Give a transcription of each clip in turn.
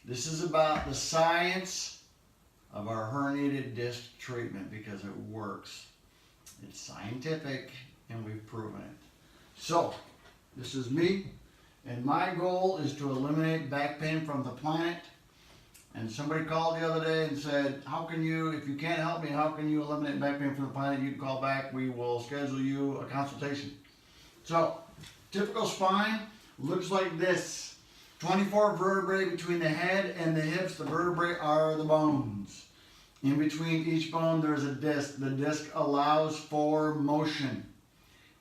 This is about the science of our herniated disc treatment because it works. It's scientific and we've proven it. So, this is me, and my goal is to eliminate back pain from the planet. And somebody called the other day and said, how can you, if you can't help me, how can you eliminate back pain from the planet? You can call back, we will schedule you a consultation. So, typical spine looks like this. 24 vertebrae between the head and the hips. The vertebrae are the bones. In between each bone there's a disc. The disc allows for motion.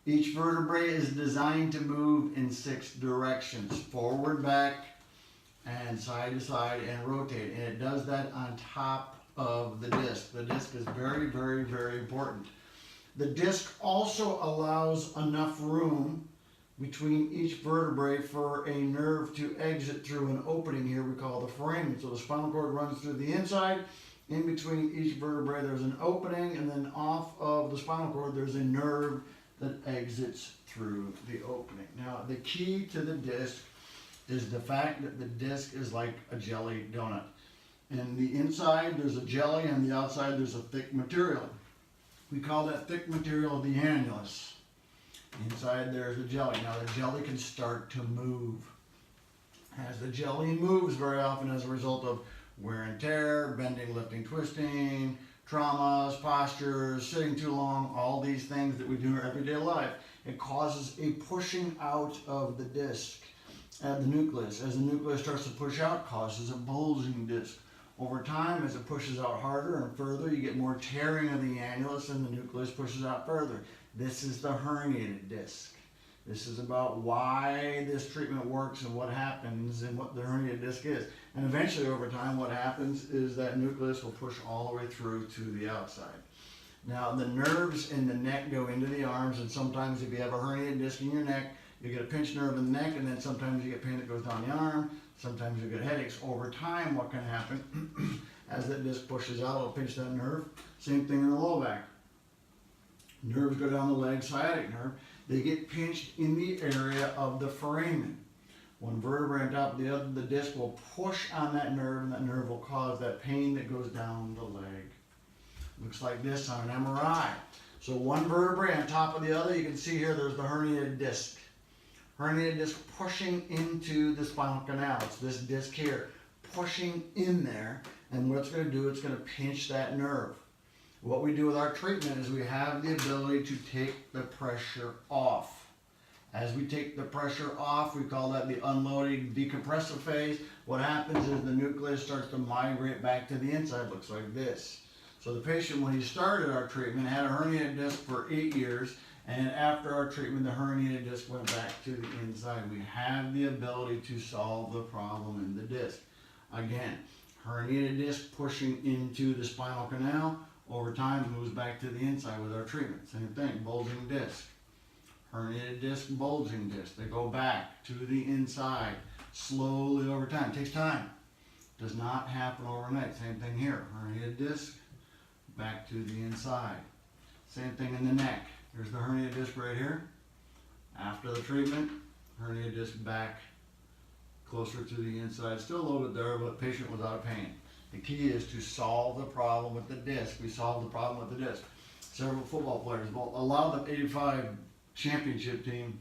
Each vertebrae is designed to move in 6 directions. Forward, back, and side to side, and rotate. And it does that on top of the disc. The disc is very, very, very important. The disc also allows enough room between each vertebrae for a nerve to exit through an opening here we call the foramen. So the spinal cord runs through the inside. In between each vertebrae there's an opening, and then off of the spinal cord there's a nerve that exits through the opening. Now the key to the disc is the fact that the disc is like a jelly donut. In the inside there's a jelly, and the outside there's a thick material. We call that thick material the annulus. Inside there's the jelly. Now the jelly can start to move. As the jelly moves, very often as a result of wear and tear, bending, lifting, twisting, traumas, postures, sitting too long, all these things that we do in our everyday life, it causes a pushing out of the disc at the nucleus. As the nucleus starts to push out, causes a bulging disc. Over time, as it pushes out harder and further, you get more tearing of the annulus and the nucleus pushes out further. This is the herniated disc. This is about why this treatment works and what happens and what the herniated disc is. And eventually, over time, what happens is that nucleus will push all the way through to the outside. Now, the nerves in the neck go into the arms, and sometimes if you have a herniated disc in your neck, you get a pinched nerve in the neck, and then sometimes you get pain that goes down the arm. Sometimes you get headaches. Over time, what can happen, as that disc pushes out, it'll pinch that nerve. Same thing in the low back. Nerves go down the leg, sciatic nerve. They get pinched in the area of the foramen. One vertebrae on top of the other, the disc will push on that nerve, and that nerve will cause that pain that goes down the leg. Looks like this on an MRI. So one vertebrae on top of the other, you can see here there's the herniated disc. Herniated disc pushing into the spinal canal. It's this disc here pushing in there, and what it's going to do, it's going to pinch that nerve. What we do with our treatment is we have the ability to take the pressure off. As we take the pressure off, we call that the unloading decompressive phase. What happens is the nucleus starts to migrate back to the inside. Looks like this. So the patient, when he started our treatment, had a herniated disc for 8 years, and after our treatment, the herniated disc went back to the inside. We have the ability to solve the problem in the disc. Again, herniated disc pushing into the spinal canal. Over time, moves back to the inside with our treatment. Same thing, bulging disc. Herniated disc, bulging disc. They go back to the inside slowly over time. It takes time. Does not happen overnight. Same thing here. Herniated disc, back to the inside. Same thing in the neck. Here's the herniated disc right here. After the treatment, herniated disc back closer to the inside. Still a little bit there, but patient was out of pain. The key is to solve the problem with the disc. We solved the problem with the disc. Several football players, well, a lot of the '85 championship team,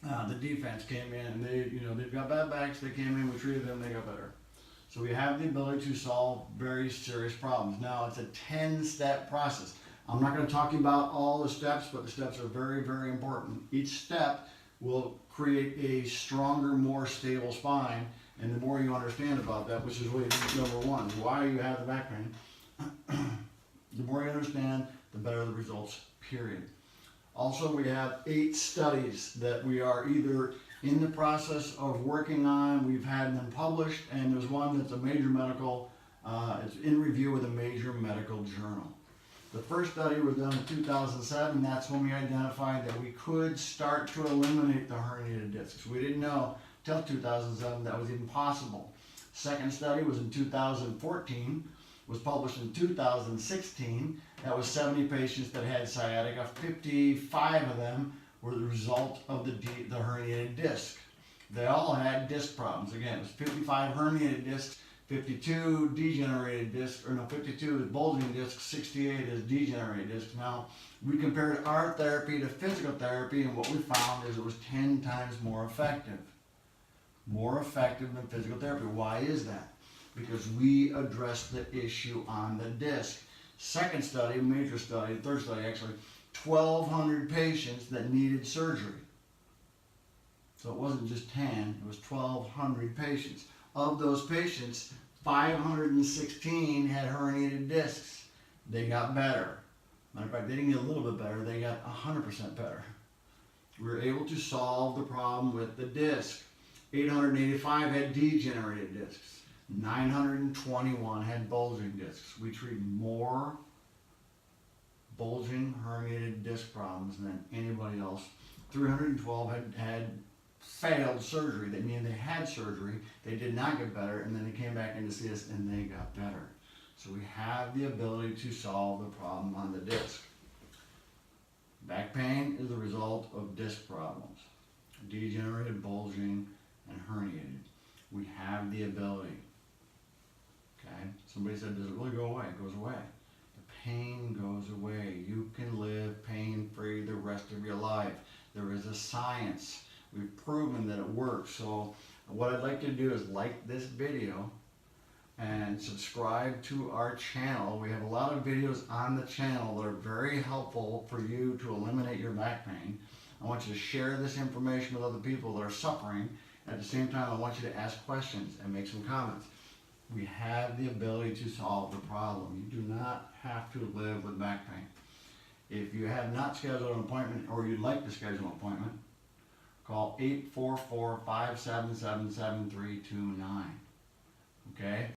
the defense came in, and they've got bad backs. They came in, we treated them, they got better. So we have the ability to solve very serious problems. Now, it's a 10-step process. I'm not going to talk about all the steps, but the steps are very, very important. Each step will create a stronger, more stable spine. And the more you understand about that, which is really number one, why you have the back pain, the more you understand, the better the results, period. Also, we have 8 studies that we are either in the process of working on, we've had them published, and there's one that's a major medical, it's in review with a major medical journal. The first study was done in 2007. That's when we identified that we could start to eliminate the herniated discs. We didn't know till 2007 that was even possible. Second study was in 2014, was published in 2016. That was 70 patients that had sciatica. 55 of them were the result of the herniated disc. They all had disc problems. Again, it was 55 herniated discs, 52 degenerated discs, or no, 52 is bulging discs, 68 is degenerated discs. Now, we compared our therapy to physical therapy, and what we found is it was 10 times more effective. More effective than physical therapy. Why is that? Because we addressed the issue on the disc. Second study, major study, third study actually, 1,200 patients that needed surgery. So it wasn't just 10, it was 1,200 patients. Of those patients, 516 had herniated discs. They got better. Matter of fact, they didn't get a little bit better, they got 100% better. We were able to solve the problem with the disc. 885 had degenerated discs. 921 had bulging discs. We treat more bulging herniated disc problems than anybody else. 312 had failed surgery. That means they had surgery, they did not get better, and then they came back in to see us and they got better. So we have the ability to solve the problem on the disc. Back pain is the result of disc problems. Degenerated, bulging, and herniated. We have the ability. Okay? Somebody said, does it really go away? It goes away. The pain goes away. You can live pain-free the rest of your life. There is a science. We've proven that it works. So what I'd like to do is like this video and subscribe to our channel. We have a lot of videos on the channel that are very helpful for you to eliminate your back pain. I want you to share this information with other people that are suffering. At the same time, I want you to ask questions and make some comments. We have the ability to solve the problem. You do not have to live with back pain. If you have not scheduled an appointment or you'd like to schedule an appointment, call 844-577-7329.